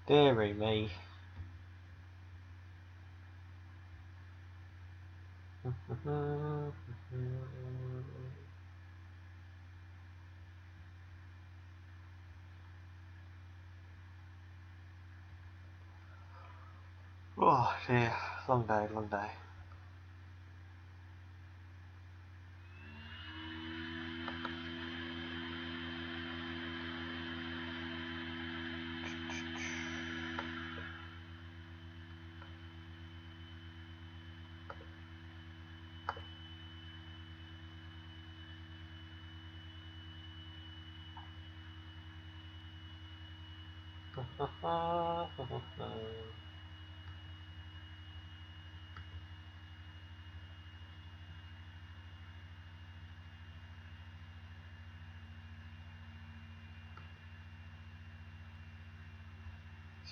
Deary me. Oh dear, long day, long day.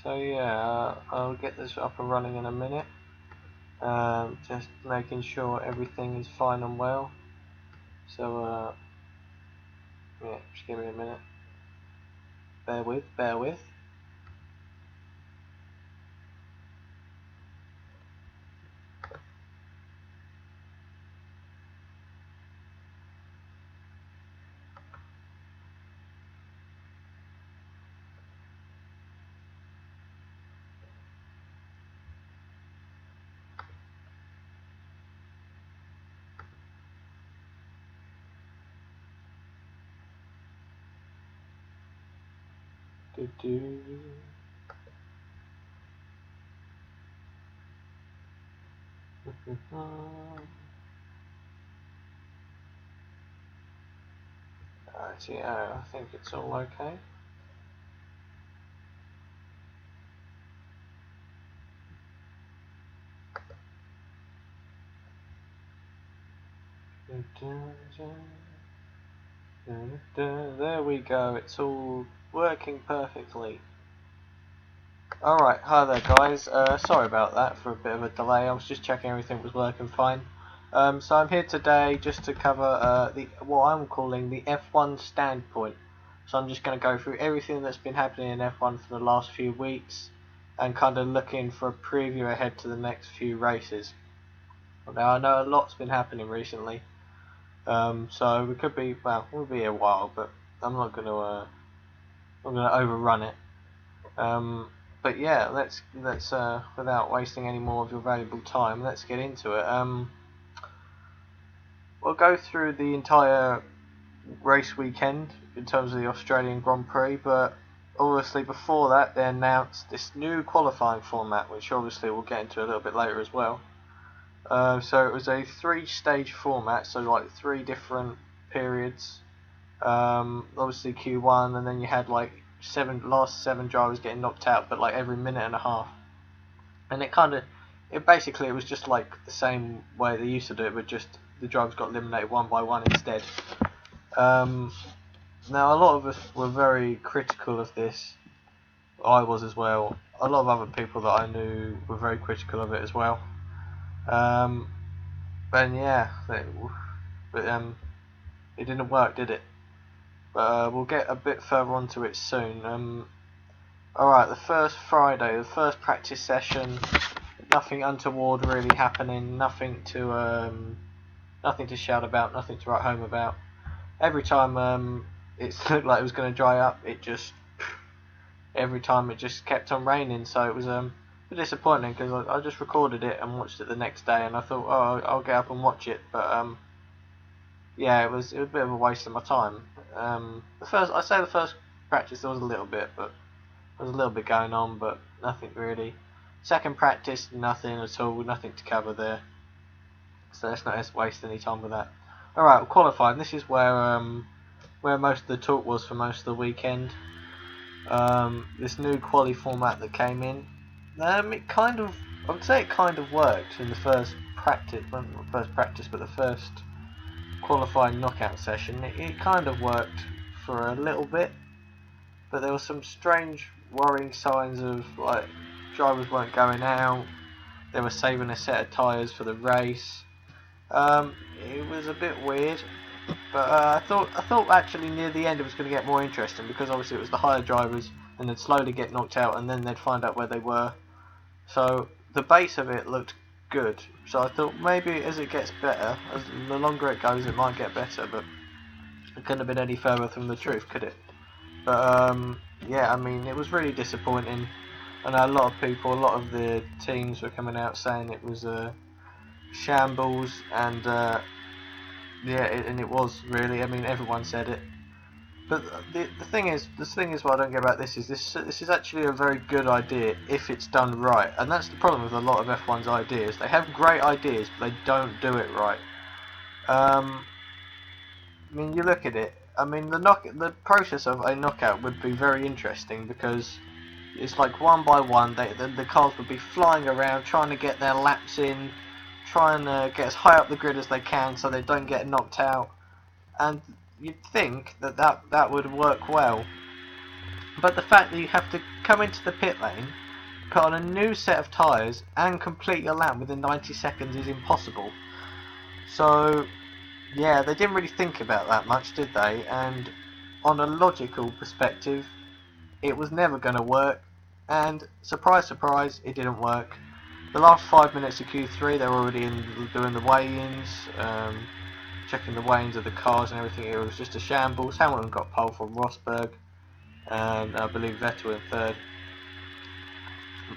So yeah, I'll get this up and running in a minute. Just making sure everything is fine and well. So yeah, just give me a minute. Bear with, bear with. Do do. Yeah, I think it's all okay. There we go, it's all working perfectly. Alright, hi there guys, sorry about that for a bit of a delay, I was just checking everything was working fine. So I'm here today just to cover what I'm calling the F1 standpoint. So I'm just going to go through everything that's been happening in F1 for the last few weeks and kind of looking for a preview ahead to the next few races. Now I know a lot's been happening recently, so we could be, well, we'll be a while, but I'm not going to overrun it. But yeah, let's without wasting any more of your valuable time, let's get into it. We'll go through the entire race weekend in terms of the Australian Grand Prix, but obviously before that they announced this new qualifying format, which obviously we'll get into a little bit later as well. So it was a 3-stage format, so like 3 different periods. Obviously Q1, and then you had like last 7 drivers getting knocked out, but like every minute and a half. And it was just like the same way they used to do it, but just the drivers got eliminated one by one instead. Now a lot of us were very critical of this. I was as well. A lot of other people that I knew were very critical of it as well. And yeah, it didn't work, did it? But we'll get a bit further onto it soon. Alright, the first Friday, the first practice session, nothing untoward really happening, nothing to shout about, nothing to write home about. Every time it looked like it was going to dry up, every time it just kept on raining, so it was a bit disappointing because I just recorded it and watched it the next day, and I thought, oh, I'll get up and watch it, but yeah, it was a bit of a waste of my time. The first practice there was a little bit, but there was a little bit going on, but nothing really. Second practice, nothing at all, nothing to cover there. So let's not waste any time with that. Alright, qualifying. This is where most of the talk was for most of the weekend. This new quali format that came in. I would say it kind of worked in the first practice, well, not first practice, but the first qualifying knockout session. It kind of worked for a little bit, but there were some strange, worrying signs of like drivers weren't going out. They were saving a set of tyres for the race. It was a bit weird, but I thought actually near the end it was going to get more interesting because obviously it was the higher drivers and they'd slowly get knocked out, and then they'd find out where they were. So the base of it looked good. So I thought maybe as it gets better, as the longer it goes, it might get better. But it couldn't have been any further from the truth, could it? But yeah, I mean, it was really disappointing. And a lot of people, a lot of the teams were coming out saying it was a shambles, and yeah, and it was really. I mean, everyone said it. But the thing is, what I don't get about this is this is actually a very good idea if it's done right, and that's the problem with a lot of F1's ideas. They have great ideas, but they don't do it right. I mean, you look at it. I mean, the process of a knockout would be very interesting because it's like one by one. The cars would be flying around trying to get their laps in, trying to get as high up the grid as they can so they don't get knocked out. And you'd think that would work well, but the fact that you have to come into the pit lane, put on a new set of tyres, and complete your lap within 90 seconds is impossible. So yeah, they didn't really think about that much, did they? And on a logical perspective, it was never going to work, and surprise surprise, it didn't work. The last 5 minutes of Q3 they were already doing the weigh-ins, checking the weigh-ins of the cars and everything. It was just a shambles. Hamilton got pole from Rosberg, and I believe Vettel in third.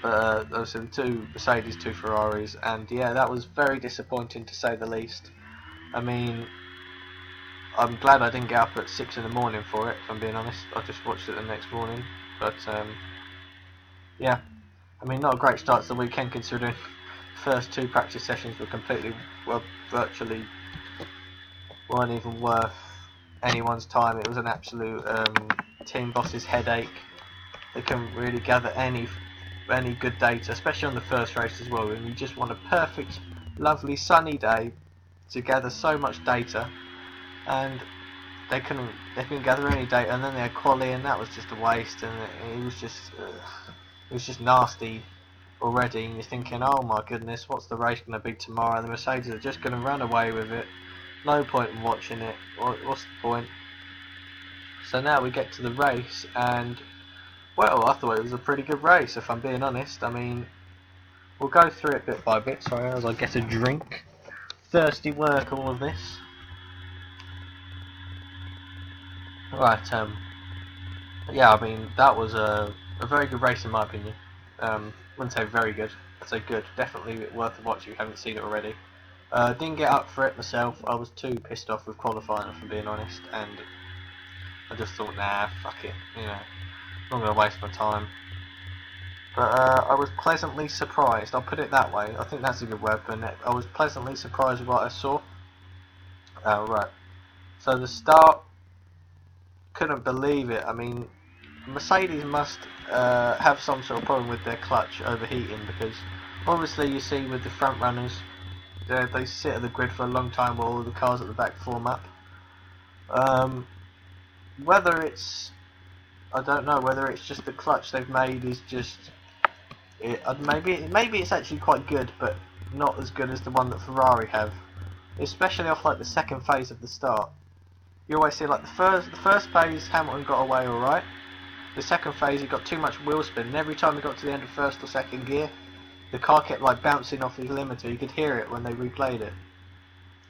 But there was 2 Mercedes, 2 Ferraris, and yeah, that was very disappointing to say the least. I mean, I'm glad I didn't get up at 6 in the morning for it, if I'm being honest. I just watched it the next morning. But yeah, I mean, not a great start to the weekend considering first 2 practice sessions were completely, well, virtually weren't even worth anyone's time. It was an absolute team boss's headache. They couldn't really gather any good data, especially on the first race as well. And you just want a perfect, lovely, sunny day to gather so much data, and they couldn't gather any data. And then they had quali, and that was just a waste. And it was just nasty already. And you're thinking, oh my goodness, what's the race going to be tomorrow? The Mercedes are just going to run away with it. No point in watching it. What's the point? So now we get to the race, and well, I thought it was a pretty good race, if I'm being honest. I mean, we'll go through it bit by bit. Sorry, as I get a drink. Thirsty work, all of this. Right. Yeah, I mean, that was a very good race in my opinion. Wouldn't say very good. I'd say good. Definitely worth a watch if you haven't seen it already. Didn't get up for it myself. I was too pissed off with qualifying, if I'm being honest, and I just thought, nah, fuck it, you know, I'm not going to waste my time. But I was pleasantly surprised, I'll put it that way. I think that's a good word for it. I was pleasantly surprised with what I saw. Right, so the start, couldn't believe it. I mean, Mercedes must have some sort of problem with their clutch overheating, because obviously you see with the front runners, they sit at the grid for a long time while all the cars at the back form up. Whether it's, I don't know, whether it's just the clutch they've made is just, maybe it's actually quite good, but not as good as the one that Ferrari have, especially off like the second phase of the start. You always see like the first phase Hamilton got away alright. The second phase he got too much wheel spin, and every time he got to the end of first or second gear, the car kept like bouncing off his limiter. You could hear it when they replayed it.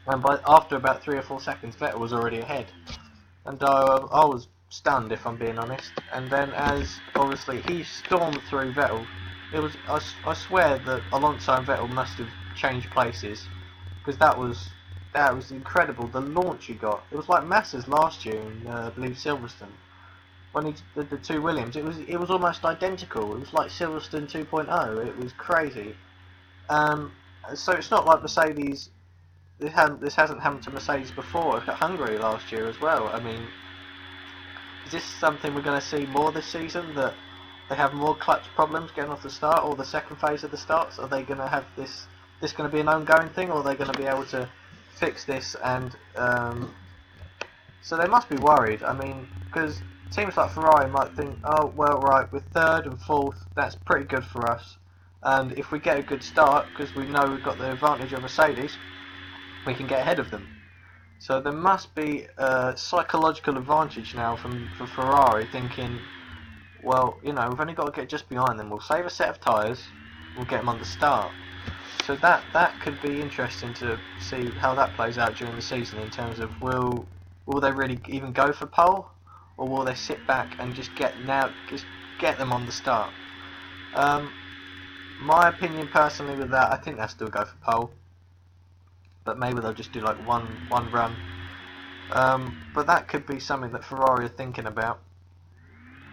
And after about 3 or 4 seconds, Vettel was already ahead. And I was stunned, if I'm being honest. And then as obviously he stormed through Vettel, it was I swear that Alonso and Vettel must have changed places, because that was incredible. The launch he got, it was like Massa's last year in I believe Silverstone. When he did the 2 Williams, it was almost identical. It was like Silverstone 2.0. It was crazy. So it's not like Mercedes. This hasn't happened to Mercedes before. At Hungary last year as well. I mean, is this something we're going to see more this season? That they have more clutch problems getting off the start, or the second phase of the starts? Are they going to have this going to be an ongoing thing, or are they going to be able to fix this? And so they must be worried. I mean, because teams like Ferrari might think, oh well, right, with third and fourth, that's pretty good for us. And if we get a good start, because we know we've got the advantage of Mercedes, we can get ahead of them. So there must be a psychological advantage now for Ferrari, thinking, well, you know, we've only got to get just behind them. We'll save a set of tyres. We'll get them on the start. So that could be interesting to see how that plays out during the season in terms of will they really even go for pole, or will they sit back and just get them on the start? My opinion personally with that, I think they'll still go for pole, but maybe they'll just do like one run. But that could be something that Ferrari are thinking about.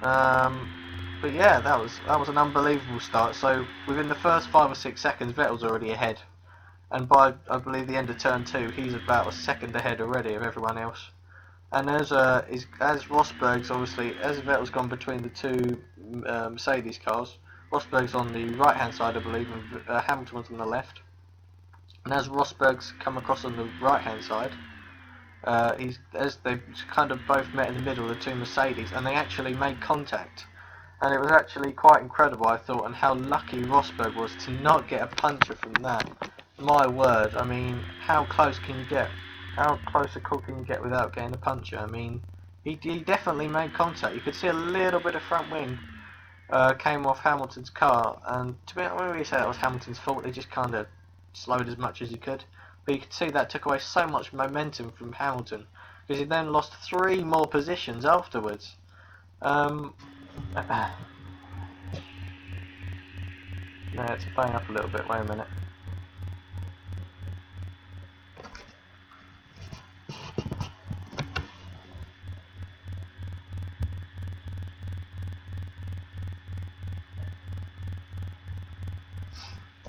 But yeah, that was an unbelievable start. So within the first 5 or 6 seconds, Vettel's already ahead, and by I believe the end of turn 2, he's about a second ahead already of everyone else. And as Rosberg's obviously, as Vettel's gone between the two Mercedes cars, Rosberg's on the right hand side, I believe, and Hamilton's on the left. And as Rosberg's come across on the right hand side, as they kind of both met in the middle, the two Mercedes, and they actually made contact. And it was actually quite incredible, I thought, and how lucky Rosberg was to not get a puncture from that. My word, I mean, how close can you get? How close a call can you get without getting a puncture? I mean, he definitely made contact. You could see a little bit of front wing came off Hamilton's car, and to be honest, when we say that was Hamilton's fault, they just kind of slowed as much as he could. But you could see that took away so much momentum from Hamilton, because he then lost 3 more positions afterwards. Yeah, it's playing up a little bit. Wait a minute.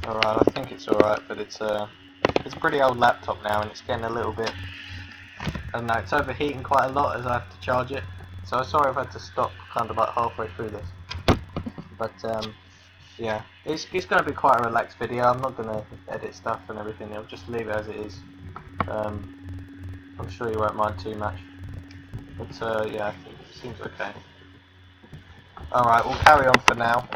Alright, I think it's alright, but it's a pretty old laptop now, and it's getting a little bit. I don't know, it's overheating quite a lot as I have to charge it. So I'm sorry I've had to stop kind of about halfway through this. But yeah, it's going to be quite a relaxed video. I'm not going to edit stuff and everything. I'll just leave it as it is. I'm sure you won't mind too much. But yeah, I think it seems okay. Alright, we'll carry on for now.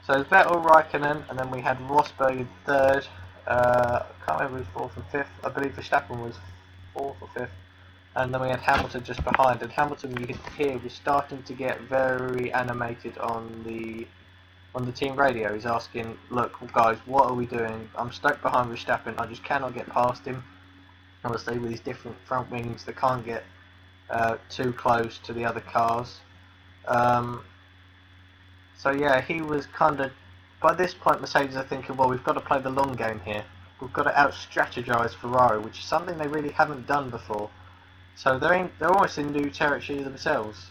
So Vettel, Raikkonen, and then we had Rosberg in third. I can't remember who was 4th and 5th. I believe Verstappen was 4th or 5th. And then we had Hamilton just behind. And Hamilton, you could hear, was starting to get very animated on the team radio. He's asking, "Look, guys, what are we doing? I'm stuck behind Verstappen. I just cannot get past him. Obviously, with these different front wings, they can't get too close to the other cars." So yeah, he was kind of, by this point Mercedes are thinking, well, we've got to play the long game here. We've got to out-strategize Ferrari, which is something they really haven't done before. So they're almost in new territory themselves.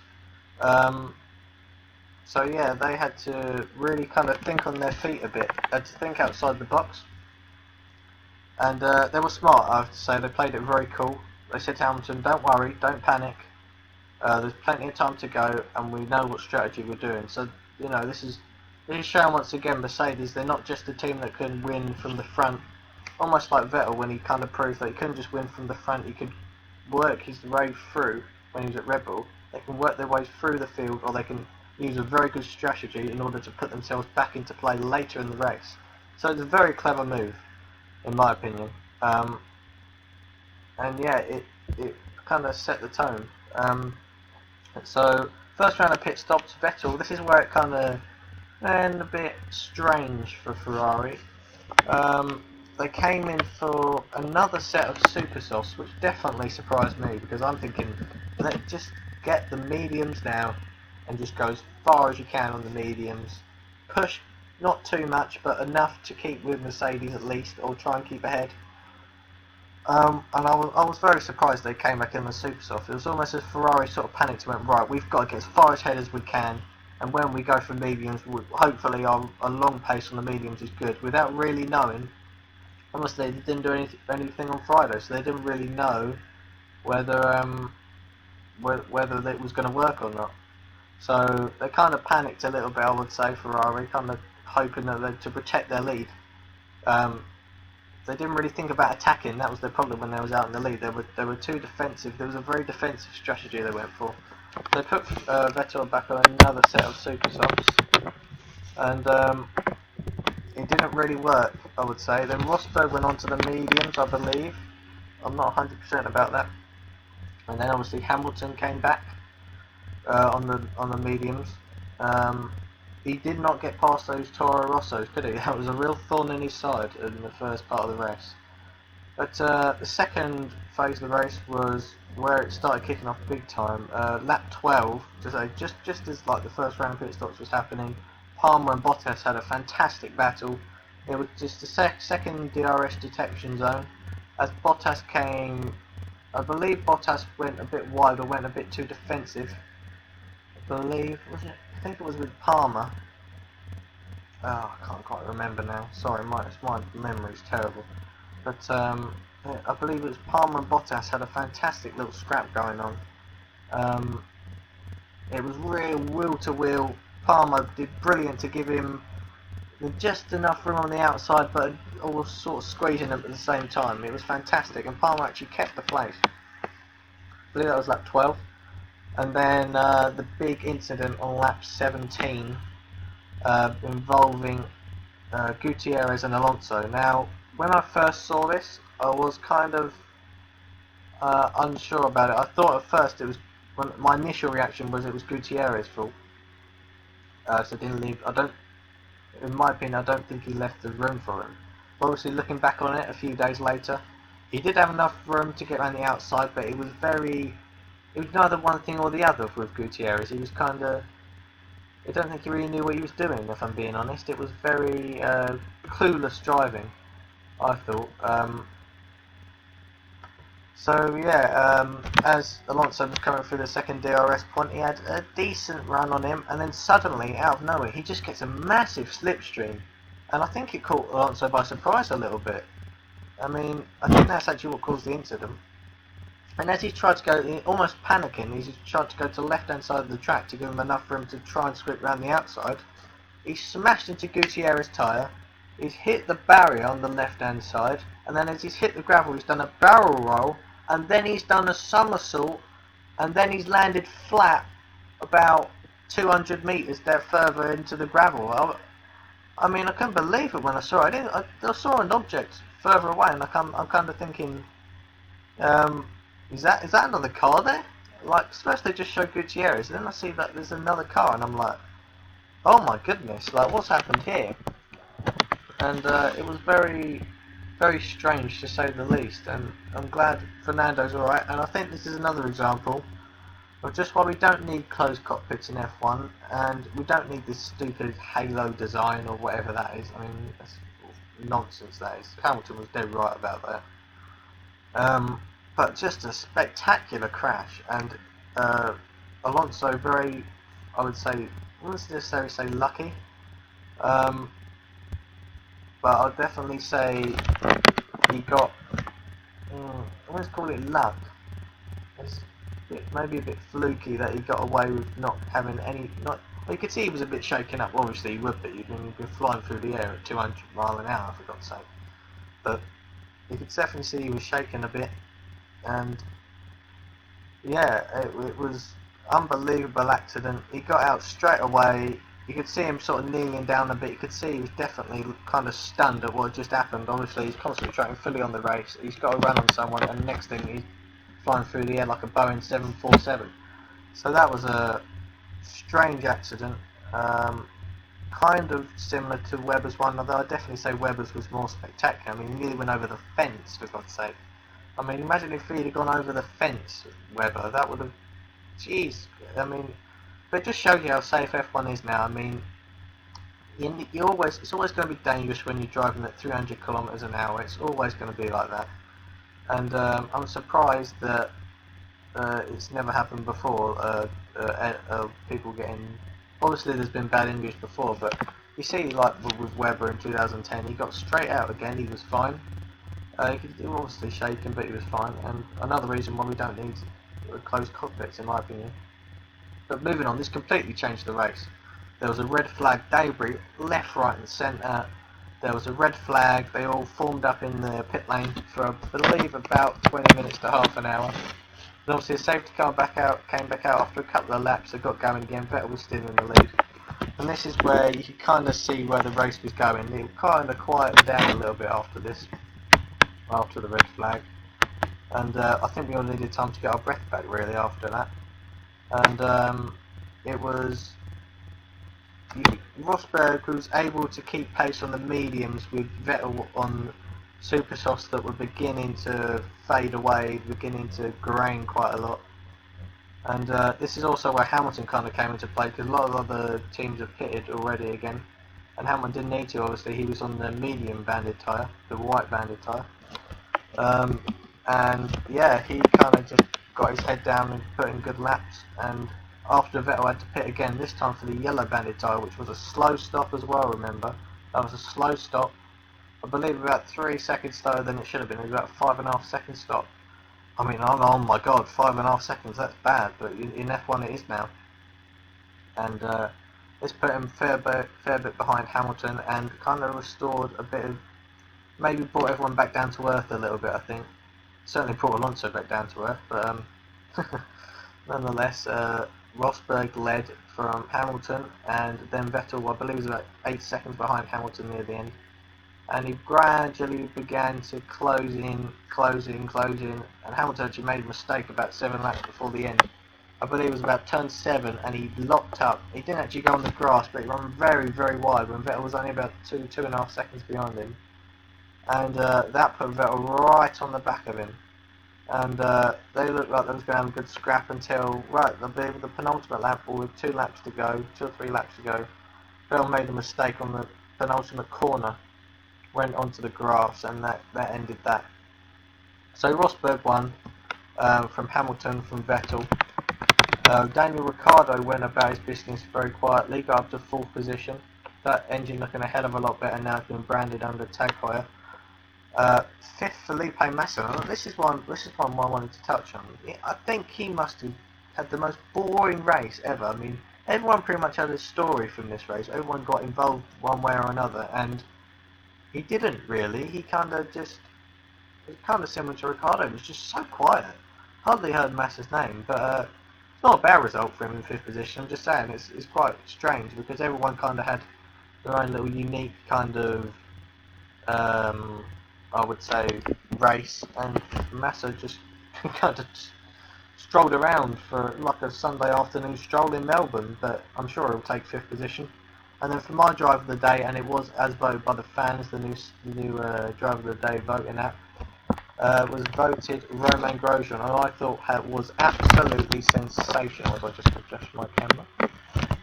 So yeah, they had to really kind of think on their feet a bit, had to think outside the box. And they were smart, I have to say. They played it very cool. They said to Hamilton, don't worry, don't panic. There's plenty of time to go, and we know what strategy we're doing. So, you know, this is showing once again Mercedes, they're not just a team that can win from the front. Almost like Vettel when he kind of proved that he couldn't just win from the front, he could work his way through when he was at Red Bull. They can work their way through the field, or they can use a very good strategy in order to put themselves back into play later in the race. So it's a very clever move, in my opinion. And yeah, it kind of set the tone. So first round of pit stops, Vettel. This is where it kind of went a bit strange for Ferrari. They came in for another set of super softs, which definitely surprised me, because I'm thinking, let's just get the mediums now and just go as far as you can on the mediums. Push not too much, but enough to keep with Mercedes at least, or try and keep ahead. And I was very surprised they came back in the super soft. It was almost as Ferrari sort of panicked and went, right, we've got to get as far ahead as we can, and when we go for mediums, hopefully our long pace on the mediums is good, without really knowing. Honestly, they didn't do anything on Friday, so they didn't really know whether it was going to work or not. So they kind of panicked a little bit, I would say, Ferrari, kind of hoping that to protect their lead. They didn't really think about attacking. That was their problem when they was out in the lead. They were too defensive. There was a very defensive strategy they went for. They put Vettel back on another set of super softs, and it didn't really work, I would say. Then Rosberg went on to the mediums, I believe. I'm not 100% about that. And then obviously Hamilton came back. on the mediums. He did not get past those Toro Rossos, did he? That was a real thorn in his side in the first part of the race. But the second phase of the race was where it started kicking off big time. Lap 12, just as like the first round of pit stops was happening, Palmer and Bottas had a fantastic battle. It was just the second DRS detection zone. As Bottas came, I believe Bottas went a bit wide or went a bit too defensive. I think it was with Palmer. Oh, I can't quite remember now. Sorry, my memory's terrible. But I believe it was Palmer and Bottas had a fantastic little scrap going on. It was real wheel to wheel. Palmer did brilliant to give him just enough room on the outside, but all sort of squeezing him at the same time. It was fantastic, and Palmer actually kept the place. I believe that was lap 12. And then the big incident on lap 17 involving Gutierrez and Alonso. Now, when I first saw this, I was kind of unsure about it. I thought at first my initial reaction was it was Gutierrez's fault. So didn't leave. In my opinion, I don't think he left the room for him. But obviously, looking back on it a few days later, he did have enough room to get around the outside, but it was neither one thing or the other with Gutierrez. He was kind of, I don't think he really knew what he was doing, if I'm being honest. It was very clueless driving, I thought. So yeah, as Alonso was coming through the second DRS point, he had a decent run on him, and then suddenly, out of nowhere, he just gets a massive slipstream. And I think it caught Alonso by surprise a little bit. I mean, I think that's actually what caused the incident. And as he tried to go, almost panicking, he tried to go to the left-hand side of the track to give him enough room to try and squeak around the outside. He smashed into Gutierrez's tyre, he's hit the barrier on the left-hand side, and then as he's hit the gravel, he's done a barrel roll, and then he's done a somersault, and then he's landed flat about 200 metres there further into the gravel. I mean, I couldn't believe it when I saw it. I saw an object further away, and I'm kind of thinking, is that another car there? Like, first they just showed Gutierrez, and then I see that there's another car, and I'm like, oh my goodness, like, what's happened here? And it was very, very strange to say the least, and I'm glad Fernando's alright, and I think this is another example of just why we don't need closed cockpits in F1, and we don't need this stupid halo design or whatever that is. I mean, that's nonsense, that is. Hamilton was dead right about that. But just a spectacular crash, and Alonso very, I would say, I wouldn't necessarily say lucky, but I'll definitely say he got, I wouldn't call it luck. It's maybe a bit fluky that he got away with not having any. Well, you could see he was a bit shaken up. Obviously, he would be. You've been flying through the air at 200 miles an hour, for God's sake. But you could definitely see he was shaking a bit, and yeah, it was unbelievable accident. He got out straight away. You could see him sort of kneeling down a bit. You could see he was definitely kind of stunned at what had just happened. Obviously, he's concentrating fully on the race. He's got to run on someone, and the next thing he's flying through the air like a Boeing 747. So that was a strange accident. Kind of similar to Webber's one, although I'd definitely say Webber's was more spectacular. I mean, he nearly went over the fence, for God's sake. I mean, imagine if he'd have gone over the fence, Webber. That would have... Jeez. I mean... But it just shows you how safe F1 is now. I mean, it's always going to be dangerous when you're driving at 300 kilometers an hour. It's always going to be like that. And I'm surprised that it's never happened before. People getting... Obviously, there's been bad injuries before, but you see, like with Webber in 2010, he got straight out again. He was fine. He was obviously shaken, but he was fine. And another reason why we don't need closed cockpits, in my opinion. But moving on, this completely changed the race. There was a red flag, debris, left, right and centre. There was a red flag, they all formed up in the pit lane for, I believe, about 20 minutes to half an hour. And obviously a safety car came back out after a couple of laps, they got going again, Vettel was still in the lead. And this is where you could kind of see where the race was going. It kind of quieted down a little bit after this, after the red flag. And I think we all needed time to get our breath back really after that. And it was Rosberg was able to keep pace on the mediums with Vettel on super softs that were beginning to fade away, beginning to grain quite a lot. And this is also where Hamilton kind of came into play, because a lot of other teams have pitted already again. And Hamilton didn't need to, obviously, he was on the medium banded tyre, the white banded tyre. And yeah, he kind of just got his head down and put in good laps. And after Vettel had to pit again, this time for the yellow banded tyre, which was a slow stop as well, remember? That was a slow stop. I believe about 3 seconds slower than it should have been. It was about 5.5 second stop. I mean, oh my god, 5.5 seconds, that's bad, but in F1 it is now. And this put him fair bit behind Hamilton and kind of restored a bit of, maybe brought everyone back down to earth a little bit, I think. Certainly brought Alonso back down to earth, but nonetheless, Rosberg led from Hamilton, and then Vettel, I believe, was about 8 seconds behind Hamilton near the end. And he gradually began to close in, and Hamilton actually made a mistake about 7 laps before the end. I believe it was about turn 7, and he locked up. He didn't actually go on the grass, but he ran very, very wide when Vettel was only about 2.5 seconds behind him. And that put Vettel right on the back of him. And they looked like they was going to have a good scrap until, right, the penultimate lap, or with 2 laps to go, 2 or 3 laps to go, Vettel made a mistake on the penultimate corner, went onto the grass, and that ended that. So Rosberg won from Hamilton, from Vettel. Daniel Ricciardo went about his business very quietly, got up to 4th position. That engine looking a hell of a lot better now, it's been branded under tag hire. 5th, Felipe Massa. This is one I wanted to touch on. I think he must have had the most boring race ever. I mean, everyone pretty much had a story from this race. Everyone got involved one way or another, and he didn't really. He kind of just, it was kind of similar to Ricciardo. It was just so quiet. Hardly heard Massa's name, but it's not a bad result for him in 5th position. I'm just saying, it's quite strange because everyone kind of had their own little unique kind of, I would say, race, and Massa just kind of strolled around for like a Sunday afternoon stroll in Melbourne, but I'm sure he'll take 5th position. And then for my driver of the day, and it was as voted by the fans, the new driver of the day voting app, was voted Romain Grosjean, and I thought was absolutely sensational. If I just adjust my camera,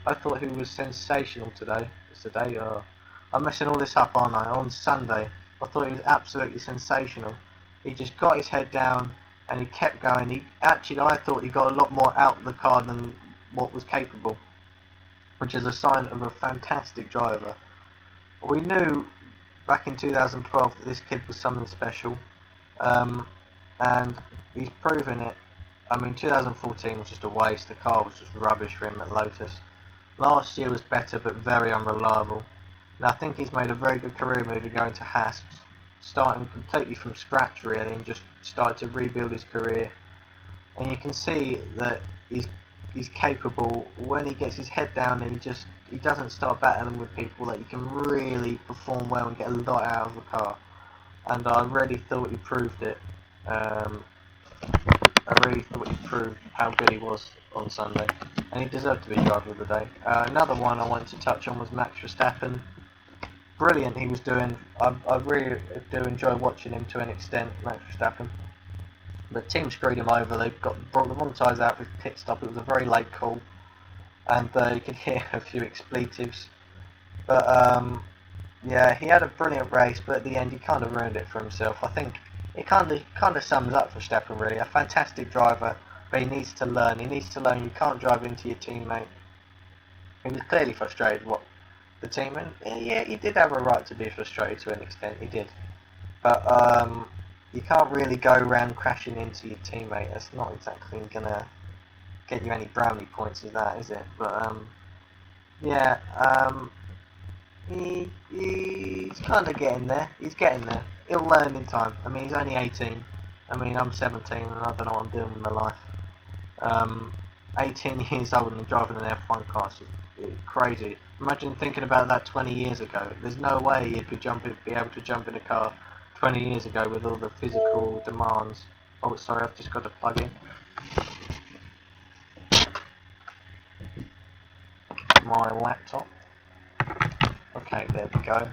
I thought he was sensational today. It's today, I'm messing all this up, aren't I? On Sunday, I thought he was absolutely sensational. He just got his head down and he kept going. I thought he got a lot more out of the car than what was capable, which is a sign of a fantastic driver. We knew back in 2012 that this kid was something special, and he's proven it. I mean, 2014 was just a waste. The car was just rubbish for him at Lotus. Last year was better, but very unreliable. And I think he's made a very good career move to going to Haas, starting completely from scratch really, and just started to rebuild his career. And you can see that he's capable when he gets his head down, and he doesn't start battling with people, that he can really perform well and get a lot out of the car. And I really thought he proved it. I really thought he proved how good he was on Sunday, and he deserved to be driver of the day. Another one I wanted to touch on was Max Verstappen. Brilliant he was doing. I really do enjoy watching him to an extent, Max Verstappen. The team screwed him over. They brought the wrong tyres out with pit stop. It was a very late call, and you could hear a few expletives. But yeah, he had a brilliant race, but at the end he kind of ruined it for himself. I think it kind of sums up for Verstappen really. A fantastic driver, but he needs to learn. He needs to learn you can't drive into your teammate. He was clearly frustrated what the team, and yeah, he did have a right to be frustrated to an extent. He did, but you can't really go around crashing into your teammate. That's not exactly gonna get you any brownie points, is that? Is it? But yeah. He's kind of getting there. He's getting there. He'll learn in time. I mean, he's only 18. I mean, I'm 17 and I don't know what I'm doing with my life. 18 years old and driving an F1 car is crazy. Imagine thinking about that 20 years ago. There's no way you could be able to jump in a car 20 years ago with all the physical demands. Oh, sorry, I've just got to plug in. my laptop. Okay, there we go.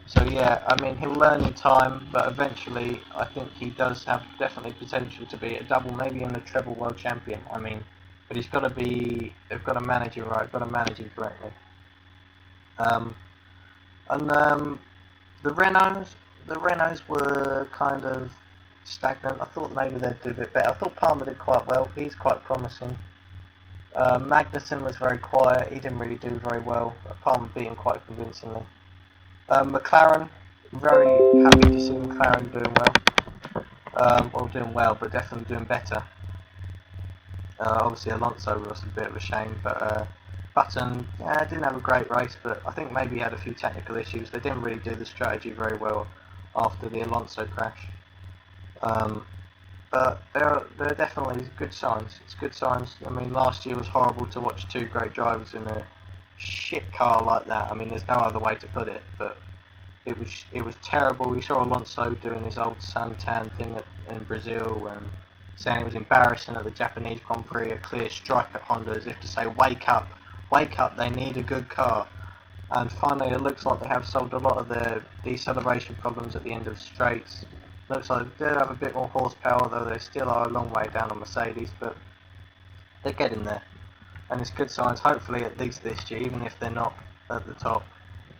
So yeah, I mean he'll learn in time, but eventually I think he does have definitely potential to be a double, maybe even a treble world champion. I mean, but he's got to be, they've got to manage him right, got to manage him correctly. Um, and the Renaults, were kind of stagnant. I thought maybe they'd do a bit better. I thought Palmer did quite well. He's quite promising. Magnussen was very quiet. He didn't really do very well. Palmer beat him quite convincingly. McLaren, very happy to see McLaren doing well. Well, doing well, but definitely doing better. Obviously, Alonso was a bit of a shame, but Button didn't have a great race, but I think maybe he had a few technical issues. They didn't really do the strategy very well after the Alonso crash. But there are definitely good signs. It's good signs. I mean, last year was horrible to watch two great drivers in a shit car like that. I mean, there's no other way to put it, but it was terrible. We saw Alonso doing his old suntan thing in Brazil and saying it was embarrassing at the Japanese Grand Prix, a clear strike at Honda as if to say, wake up, they need a good car. And finally it looks like they have solved a lot of their deceleration problems at the end of straights. Looks like they do have a bit more horsepower, though they still are a long way down on Mercedes, but they're getting there. And it's good signs, hopefully at least this year, even if they're not at the top.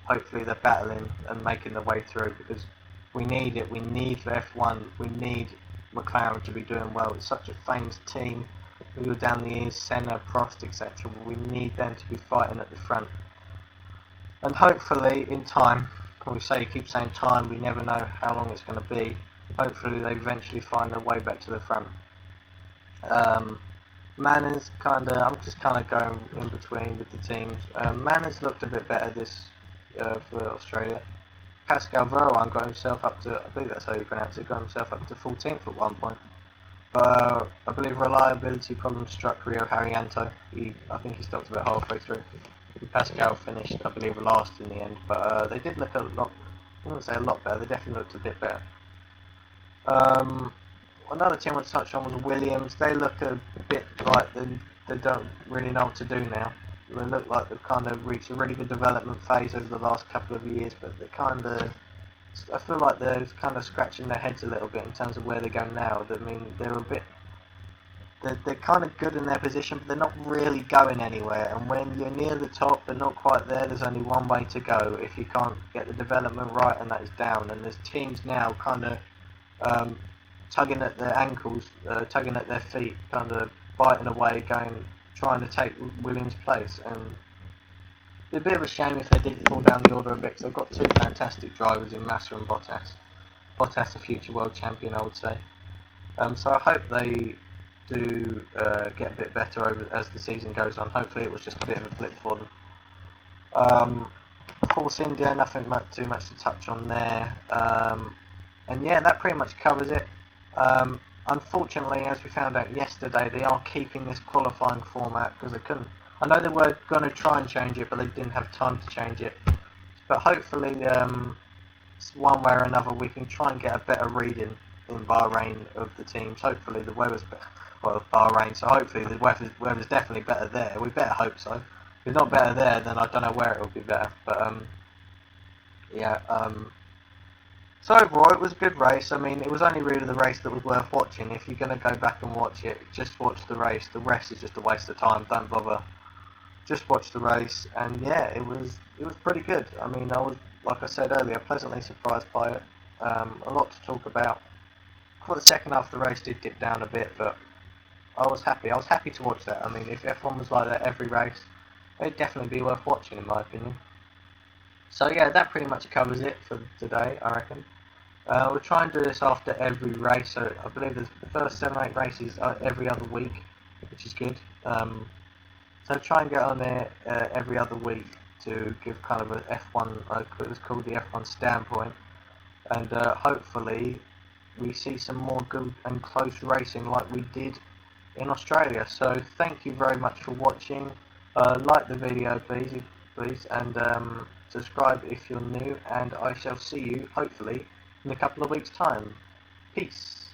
Hopefully they're battling and making their way through, because we need it. We need F1. We need McLaren to be doing well. It's such a famous team. We go down the years, Senna, Prost, etc. We need them to be fighting at the front. And hopefully in time, when we keep saying time, we never know how long it's going to be. Hopefully they eventually find their way back to the front. Manners I'm just kind of going in between with the teams. Manners looked a bit better for Australia. Pascal Wehrlein got himself up to, I believe that's how you pronounce it, got himself up to 14th at one point. But I believe reliability problems struck Rio Haryanto. I think he stopped about halfway through. Pascal finished, I believe, last in the end, but they did look a lot, I wouldn't say a lot better, they definitely looked a bit better. Another team I want to touch on was Williams. They look a bit like they don't really know what to do now. They look like they've kind of reached a really good development phase over the last couple of years, but I feel like they're kind of scratching their heads a little bit in terms of where they're going now. I mean, they're kind of good in their position, but they're not really going anywhere. And when you're near the top, they're not quite there. There's only one way to go if you can't get the development right, and that is down. And there's teams now kind of tugging at their ankles, tugging at their feet, kind of biting away, trying to take Williams' place. And it'd be a bit of a shame if they did fall down the order a bit, because they've got two fantastic drivers in Massa and Bottas. Bottas, a future world champion, I would say. So I hope they do get a bit better as the season goes on. Hopefully it was just a bit of a blip for them. Force India, nothing too much to touch on there. And yeah, that pretty much covers it. Unfortunately, as we found out yesterday, they are keeping this qualifying format because they couldn't. I know they were going to try and change it, but they didn't have time to change it. But hopefully, one way or another, we can try and get a better reading in Bahrain of the teams. Hopefully, the weather's Bahrain, so hopefully the weather's definitely better there. We better hope so. If it's not better there, then I don't know where it will be better. But yeah. So overall, it was a good race. I mean, it was only really the race that was worth watching. If you're going to go back and watch it, just watch the race. The rest is just a waste of time. Don't bother. Just watch the race, and yeah, it was pretty good. I mean, I was, like I said earlier, pleasantly surprised by it. A lot to talk about. For the second half of the race did dip down a bit, but I was happy. I was happy to watch that. I mean, if F1 was like that every race, it'd definitely be worth watching, in my opinion. So yeah, that pretty much covers it for today, I reckon. We'll try and do this after every race, so I believe there's the first 7 or 8 races every other week, which is good. So try and get on there every other week to give kind of an F1, it's called the F1 standpoint, and hopefully we see some more good and close racing like we did in Australia. So thank you very much for watching. Like the video please, and subscribe if you're new, and I shall see you hopefully in a couple of weeks time. Peace.